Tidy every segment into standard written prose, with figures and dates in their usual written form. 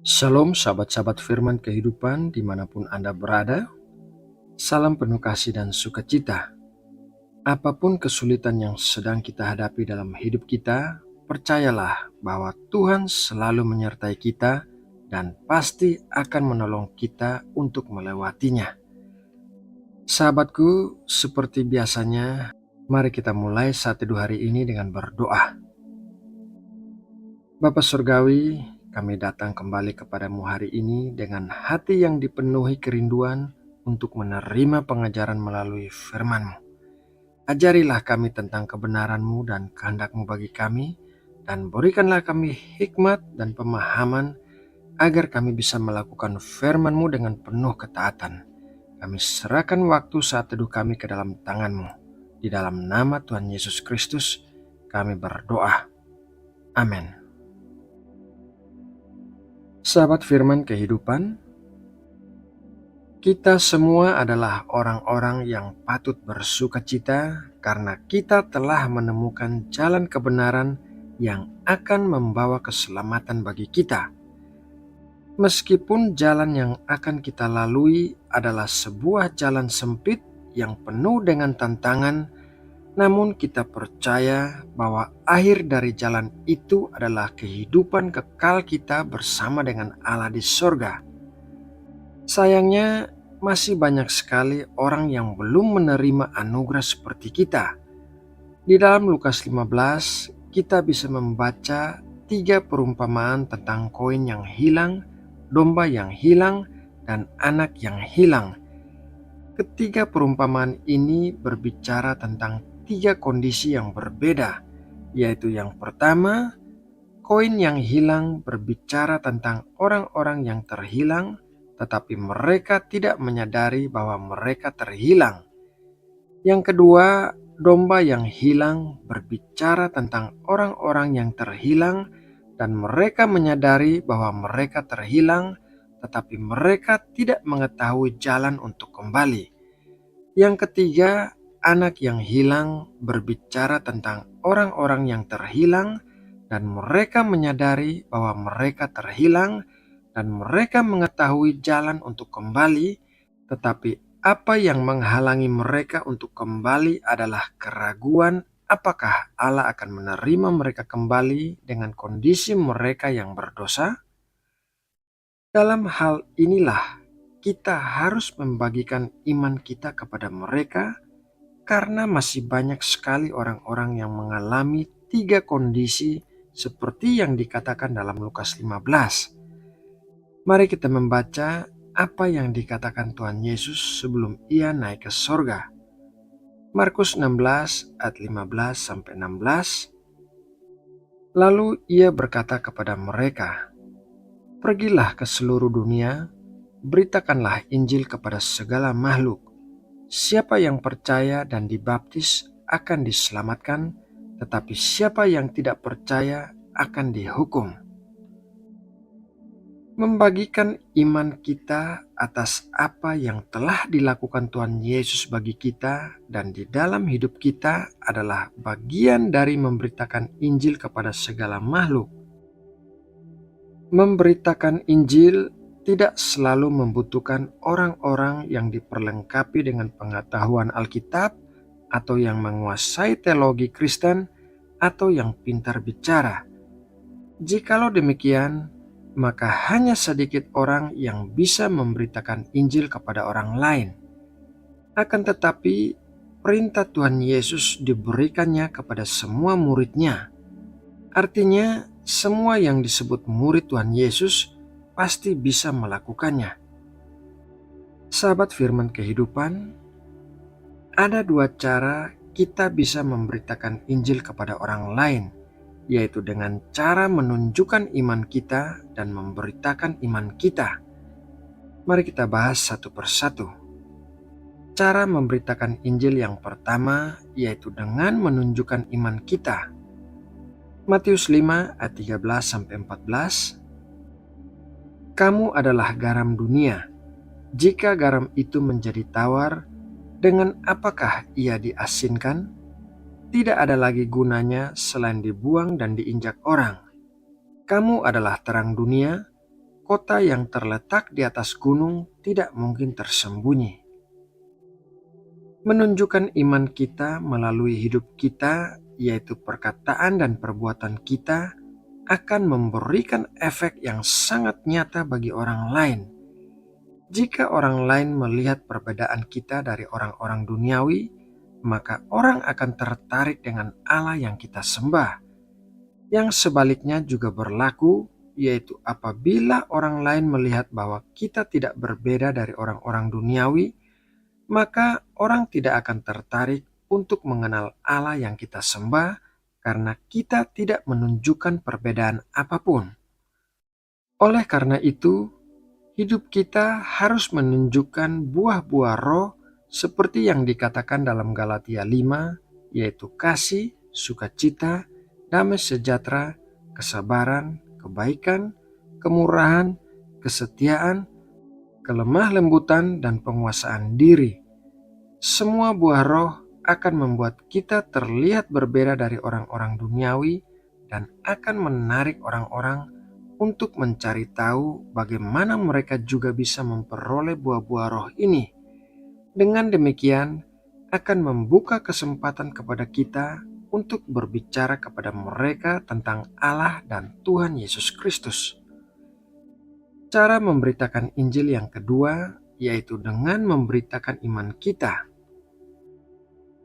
Shalom sahabat-sahabat firman kehidupan dimanapun Anda berada. Salam penuh kasih dan sukacita. Apapun kesulitan yang sedang kita hadapi dalam hidup kita, percayalah bahwa Tuhan selalu menyertai kita dan pasti akan menolong kita untuk melewatinya. Sahabatku, seperti biasanya, mari kita mulai saat teduh hari ini dengan berdoa. Bapa Surgawi, kami datang kembali kepadamu hari ini dengan hati yang dipenuhi kerinduan untuk menerima pengajaran melalui firman-Mu. Ajarilah kami tentang kebenaran-Mu dan kehendak-Mu bagi kami, dan berikanlah kami hikmat dan pemahaman agar kami bisa melakukan firman-Mu dengan penuh ketaatan. Kami serahkan waktu saat teduh kami ke dalam tangan-Mu. Di dalam nama Tuhan Yesus Kristus, kami berdoa. Amin. Sahabat firman kehidupan, kita semua adalah orang-orang yang patut bersukacita karena kita telah menemukan jalan kebenaran yang akan membawa keselamatan bagi kita. Meskipun jalan yang akan kita lalui adalah sebuah jalan sempit yang penuh dengan tantangan, namun kita percaya bahwa akhir dari jalan itu adalah kehidupan kekal kita bersama dengan Allah di sorga. Sayangnya masih banyak sekali orang yang belum menerima anugerah seperti kita. Di dalam Lukas 15 kita bisa membaca 3 perumpamaan tentang koin yang hilang, domba yang hilang, dan anak yang hilang. Ketiga perumpamaan ini berbicara tentang 3 kondisi yang berbeda, yaitu yang pertama, koin yang hilang berbicara tentang orang-orang yang terhilang, tetapi mereka tidak menyadari bahwa mereka terhilang. Yang kedua, domba yang hilang berbicara tentang orang-orang yang terhilang dan mereka menyadari bahwa mereka terhilang, tetapi mereka tidak mengetahui jalan untuk kembali. Yang ketiga, anak yang hilang berbicara tentang orang-orang yang terhilang dan mereka menyadari bahwa mereka terhilang dan mereka mengetahui jalan untuk kembali, tetapi apa yang menghalangi mereka untuk kembali adalah keraguan apakah Allah akan menerima mereka kembali dengan kondisi mereka yang berdosa. Dalam hal inilah kita harus membagikan iman kita kepada mereka, karena masih banyak sekali orang-orang yang mengalami 3 kondisi seperti yang dikatakan dalam Lukas 15. Mari kita membaca apa yang dikatakan Tuhan Yesus sebelum ia naik ke sorga. Markus 16 ayat 15-16. Lalu ia berkata kepada mereka, "Pergilah ke seluruh dunia, beritakanlah Injil kepada segala makhluk. Siapa yang percaya dan dibaptis akan diselamatkan, tetapi siapa yang tidak percaya akan dihukum." Membagikan iman kita atas apa yang telah dilakukan Tuhan Yesus bagi kita dan di dalam hidup kita adalah bagian dari memberitakan Injil kepada segala makhluk. Memberitakan Injil tidak selalu membutuhkan orang-orang yang diperlengkapi dengan pengetahuan Alkitab atau yang menguasai teologi Kristen atau yang pintar bicara. Jikalau demikian, maka hanya sedikit orang yang bisa memberitakan Injil kepada orang lain. Akan tetapi, perintah Tuhan Yesus diberikannya kepada semua murid-Nya. Artinya, semua yang disebut murid Tuhan Yesus pasti bisa melakukannya. Sahabat firman kehidupan, ada 2 cara kita bisa memberitakan Injil kepada orang lain, yaitu dengan cara menunjukkan iman kita dan memberitakan iman kita. Mari kita bahas satu persatu. Cara memberitakan Injil yang pertama yaitu dengan menunjukkan iman kita. Matius 5 ayat 13-14. Kamu adalah garam dunia. Jika garam itu menjadi tawar, dengan apakah ia diasinkan? Tidak ada lagi gunanya selain dibuang dan diinjak orang. Kamu adalah terang dunia. kota yang terletak di atas gunung tidak mungkin tersembunyi. Menunjukkan iman kita melalui hidup kita, yaitu perkataan dan perbuatan kita, akan memberikan efek yang sangat nyata bagi orang lain. Jika orang lain melihat perbedaan kita dari orang-orang duniawi, maka orang akan tertarik dengan Allah yang kita sembah. Yang sebaliknya juga berlaku, yaitu apabila orang lain melihat bahwa kita tidak berbeda dari orang-orang duniawi, maka orang tidak akan tertarik untuk mengenal Allah yang kita sembah karena kita tidak menunjukkan perbedaan apapun. Oleh karena itu, hidup kita harus menunjukkan buah-buah roh seperti yang dikatakan dalam Galatia 5, yaitu kasih, sukacita, damai sejahtera, kesabaran, kebaikan, kemurahan, kesetiaan, kelemah lembutan, dan penguasaan diri. Semua buah roh akan membuat kita terlihat berbeda dari orang-orang duniawi dan akan menarik orang-orang untuk mencari tahu bagaimana mereka juga bisa memperoleh buah-buah roh ini. Dengan demikian, akan membuka kesempatan kepada kita untuk berbicara kepada mereka tentang Allah dan Tuhan Yesus Kristus. Cara memberitakan Injil yang kedua yaitu dengan memberitakan iman kita.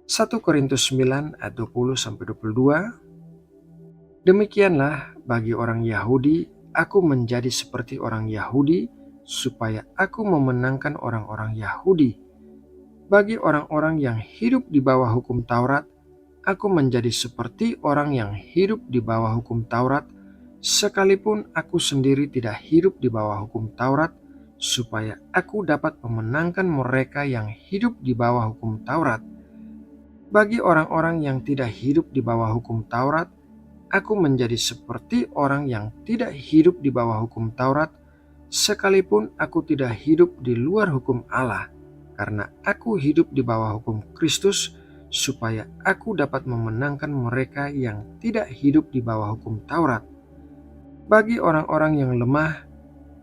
1 Korintus 9 ayat 20-22. Demikianlah bagi orang Yahudi, aku menjadi seperti orang Yahudi supaya aku memenangkan orang-orang Yahudi. Bagi orang-orang yang hidup di bawah hukum Taurat, aku menjadi seperti orang yang hidup di bawah hukum Taurat, sekalipun aku sendiri tidak hidup di bawah hukum Taurat, supaya aku dapat memenangkan mereka yang hidup di bawah hukum Taurat. Bagi orang-orang yang tidak hidup di bawah hukum Taurat, aku menjadi seperti orang yang tidak hidup di bawah hukum Taurat, sekalipun aku tidak hidup di luar hukum Allah, karena aku hidup di bawah hukum Kristus, supaya aku dapat memenangkan mereka yang tidak hidup di bawah hukum Taurat. Bagi orang-orang yang lemah,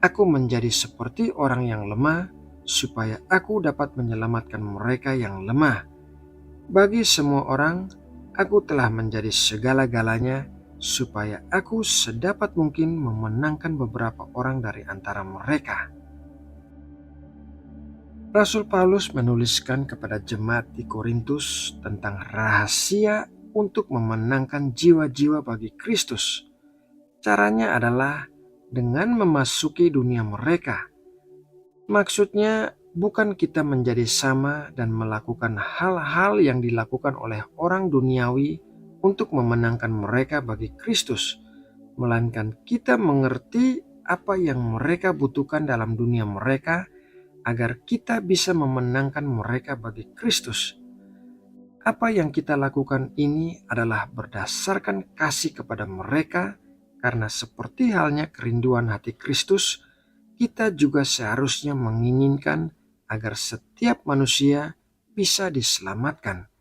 aku menjadi seperti orang yang lemah, supaya aku dapat menyelamatkan mereka yang lemah. Bagi semua orang, aku telah menjadi segala-galanya, supaya aku sedapat mungkin memenangkan beberapa orang dari antara mereka. Rasul Paulus menuliskan kepada jemaat di Korintus tentang rahasia untuk memenangkan jiwa-jiwa bagi Kristus. Caranya adalah dengan memasuki dunia mereka. Maksudnya bukan kita menjadi sama dan melakukan hal-hal yang dilakukan oleh orang duniawi untuk memenangkan mereka bagi Kristus, melainkan kita mengerti apa yang mereka butuhkan dalam dunia mereka agar kita bisa memenangkan mereka bagi Kristus. Apa yang kita lakukan ini adalah berdasarkan kasih kepada mereka, karena seperti halnya kerinduan hati Kristus, kita juga seharusnya menginginkan agar setiap manusia bisa diselamatkan.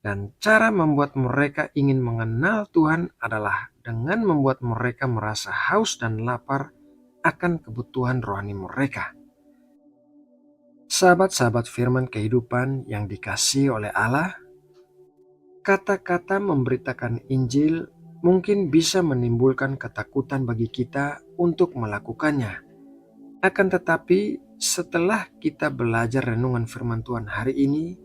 Dan cara membuat mereka ingin mengenal Tuhan adalah dengan membuat mereka merasa haus dan lapar akan kebutuhan rohani mereka. Sahabat-sahabat firman kehidupan yang dikasihi oleh Allah, kata-kata memberitakan Injil mungkin bisa menimbulkan ketakutan bagi kita untuk melakukannya. Akan tetapi, setelah kita belajar renungan firman Tuhan hari ini,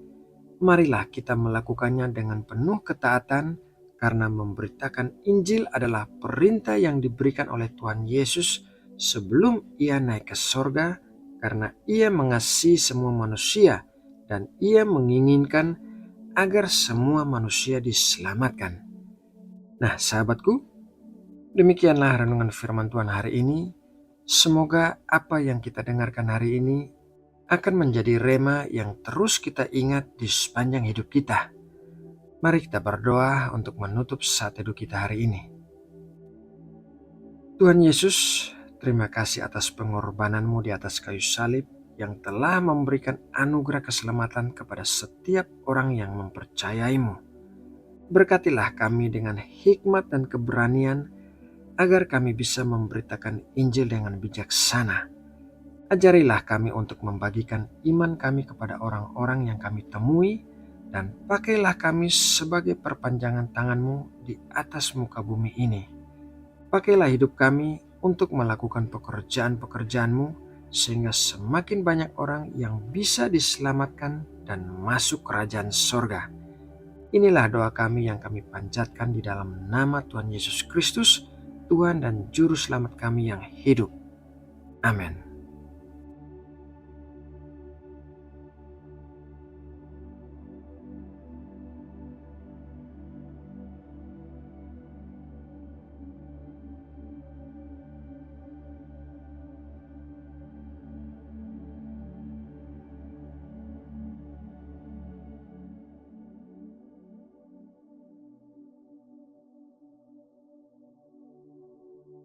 marilah kita melakukannya dengan penuh ketaatan, karena memberitakan Injil adalah perintah yang diberikan oleh Tuhan Yesus sebelum Ia naik ke sorga, karena Ia mengasihi semua manusia dan Ia menginginkan agar semua manusia diselamatkan. Nah, sahabatku, demikianlah renungan firman Tuhan hari ini. Semoga apa yang kita dengarkan hari ini akan menjadi rema yang terus kita ingat di sepanjang hidup kita. Mari kita berdoa untuk menutup saat teduh kita hari ini. Tuhan Yesus, terima kasih atas pengorbanan-Mu di atas kayu salib yang telah memberikan anugerah keselamatan kepada setiap orang yang mempercayai-Mu. Berkatilah kami dengan hikmat dan keberanian agar kami bisa memberitakan Injil dengan bijaksana. Ajarilah kami untuk membagikan iman kami kepada orang-orang yang kami temui, dan pakailah kami sebagai perpanjangan tangan-Mu di atas muka bumi ini. Pakailah hidup kami untuk melakukan pekerjaan-pekerjaan-Mu, sehingga semakin banyak orang yang bisa diselamatkan dan masuk kerajaan sorga. Inilah doa kami yang kami panjatkan di dalam nama Tuhan Yesus Kristus, Tuhan dan Juru Selamat kami yang hidup. Amin.